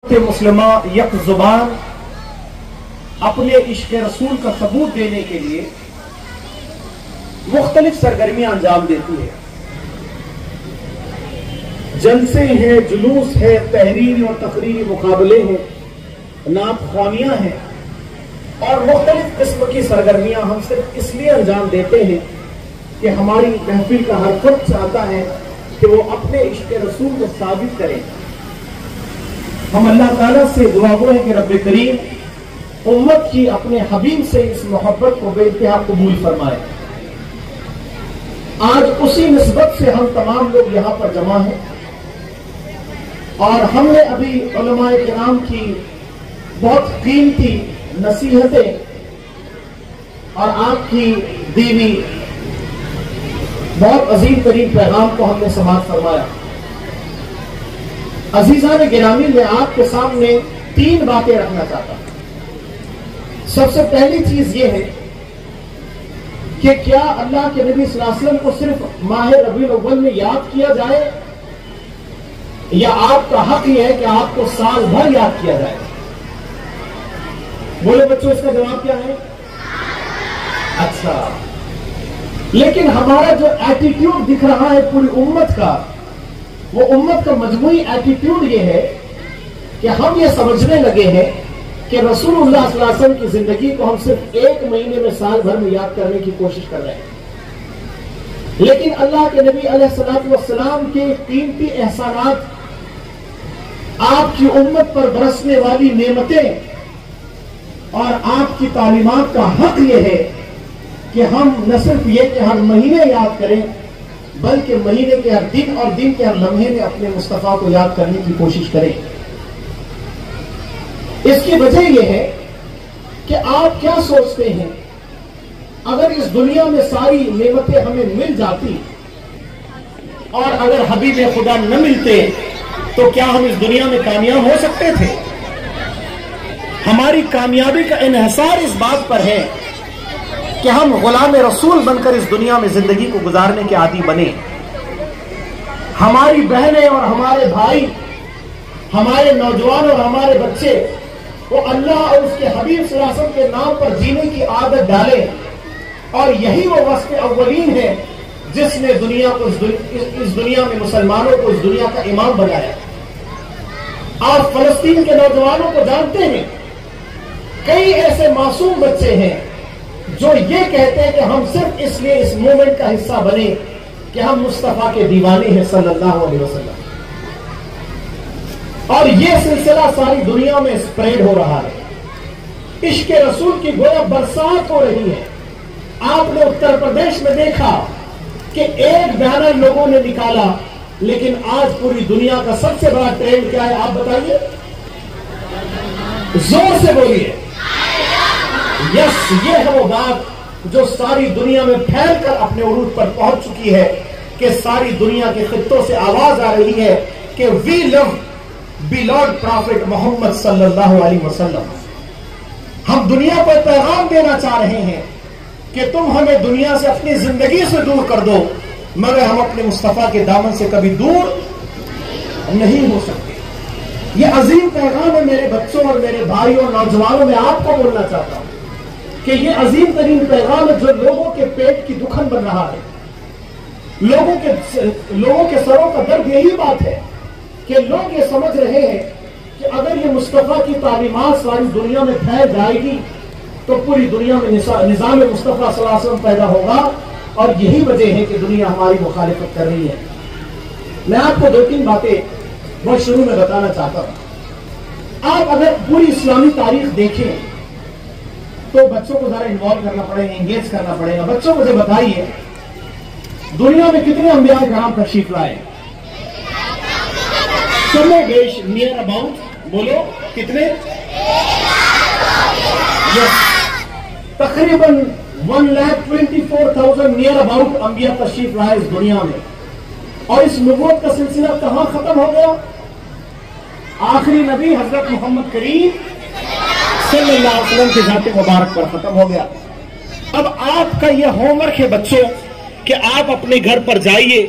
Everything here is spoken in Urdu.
کہ مسلمہ یک زبان اپنے عشق رسول کا ثبوت دینے کے لیے مختلف سرگرمیاں انجام دیتی ہے. جلسے ہیں، جلوس ہے، تحریری اور تقریری مقابلے ہیں، نعت خوانیاں ہیں اور مختلف قسم کی سرگرمیاں ہم صرف اس لیے انجام دیتے ہیں کہ ہماری محفل کا ہر فرد چاہتا ہے کہ وہ اپنے عشق رسول کو ثابت کریں. ہم اللہ تعالیٰ سے دعا گو ہیں کہ رب کریم امت کی اپنے حبیب سے اس محبت کو بے انتہا قبول فرمائے. آج اسی نسبت سے ہم تمام لوگ یہاں پر جمع ہیں اور ہم نے ابھی علماء کرام کی بہت قیمتی نصیحتیں اور آپ کی دیوی بہت عظیم ترین پیغام کو ہم نے سماعت فرمایا. عزیزان گرامی، میں آپ کے سامنے 3 باتیں رکھنا چاہتا ہوں. سب سے پہلی چیز یہ ہے کہ کیا اللہ کے نبی صلی اللہ علیہ وسلم کو صرف ماہ ربیع الاول میں یاد کیا جائے یا آپ کا حق یہ ہے کہ آپ کو سال بھر یاد کیا جائے؟ بولے بچوں، اس کا جواب کیا ہے؟ اچھا، لیکن ہمارا جو ایٹیٹیوڈ دکھ رہا ہے پوری امت کا، وہ امت کا مجموعی ایٹیٹیوڈ یہ ہے کہ ہم یہ سمجھنے لگے ہیں کہ رسول اللہ صلی اللہ علیہ وسلم کی زندگی کو ہم صرف 1 مہینے میں سال بھر میں یاد کرنے کی کوشش کر رہے ہیں. لیکن اللہ کے نبی علیہ الصلوۃ والسلام کے قیمتی احسانات، آپ کی امت پر برسنے والی نعمتیں اور آپ کی تعلیمات کا حق یہ ہے کہ ہم نہ صرف یہ کہ ہر مہینے یاد کریں بلکہ مہینے کے ہر دن اور دن کے ہر لمحے میں اپنے مصطفیٰ کو یاد کرنے کی کوشش کریں. اس کی وجہ یہ ہے کہ آپ کیا سوچتے ہیں، اگر اس دنیا میں ساری نعمتیں ہمیں مل جاتی اور اگر حبیب خدا نہ ملتے تو کیا ہم اس دنیا میں کامیاب ہو سکتے تھے؟ ہماری کامیابی کا انحصار اس بات پر ہے کہ ہم غلام رسول بن کر اس دنیا میں زندگی کو گزارنے کے عادی بنے. ہماری بہنیں اور ہمارے بھائی، ہمارے نوجوان اور ہمارے بچے وہ اللہ اور اس کے حبیب صلی اللہ علیہ وسلم کے نام پر جینے کی عادت ڈالیں، اور یہی وہ وصف اولین ہے جس نے دنیا کو اس دنیا میں مسلمانوں کو اس دنیا کا امام بنایا. آپ فلسطین کے نوجوانوں کو جانتے ہیں، کئی ایسے معصوم بچے ہیں جو یہ کہتے ہیں کہ ہم صرف اس لیے اس مومنٹ کا حصہ بنے کہ ہم مصطفیٰ کے دیوانے ہیں صلی اللہ علیہ وسلم. اور یہ سلسلہ ساری دنیا میں اسپریڈ ہو رہا ہے. عشق رسول کی گویا برسات ہو رہی ہے. آپ نے اتر پردیش میں دیکھا کہ ایک بینر لوگوں نے نکالا، لیکن آج پوری دنیا کا سب سے بڑا ٹرینڈ کیا ہے آپ بتائیے؟ زور سے بولیے. یس، یہ ہے وہ بات جو ساری دنیا میں پھیل کر اپنے عروج پر پہنچ چکی ہے کہ ساری دنیا کے خطوں سے آواز آ رہی ہے کہ وی لو بیلورڈ پرافٹ محمد صلی اللہ علیہ وسلم. ہم دنیا کو پیغام دینا چاہ رہے ہیں کہ تم ہمیں دنیا سے اپنی زندگی سے دور کر دو، مگر ہم اپنے مصطفیٰ کے دامن سے کبھی دور نہیں ہو سکتے. یہ عظیم پیغام ہے میرے بچوں اور میرے بھائیوں اور نوجوانوں، میں آپ کو بولنا چاہتا ہوں کہ یہ عظیم ترین پیغام ہے جو لوگوں کے پیٹ کی دکھن بن رہا ہے. لوگوں کے سروں کا درد یہی بات ہے کہ لوگ یہ سمجھ رہے ہیں کہ اگر یہ مصطفیٰ کی تعلیمات ساری دنیا میں پھیل جائے گی تو پوری دنیا میں نظام مصطفیٰ صلی اللہ علیہ وسلم پیدا ہوگا، اور یہی وجہ ہے کہ دنیا ہماری مخالفت کر رہی ہے. میں آپ کو 2-3 باتیں بہت شروع میں بتانا چاہتا ہوں. آپ اگر پوری اسلامی تاریخ دیکھیں تو بچوں کو ذرا انوالو کرنا پڑے گا، انگیج کرنا پڑے گا. بچوں مجھے بتائیے دنیا میں کتنے انبیاء کرام تشریف لائے؟ کم بیش نیئر اباؤٹ بولو کتنے؟ یس، تقریباً 1,24,000 نیئر اباؤٹ انبیاء تشریف لائے اس دنیا میں. اور اس نبوت کا سلسلہ کہاں ختم ہو گیا؟ آخری نبی حضرت محمد کریم صلی اللہ علیہ وسلم کے ذات مبارک پر ختم ہو گیا. اب آپ کا یہ ہوم ورک ہے بچوں کہ آپ اپنے گھر پر جائیے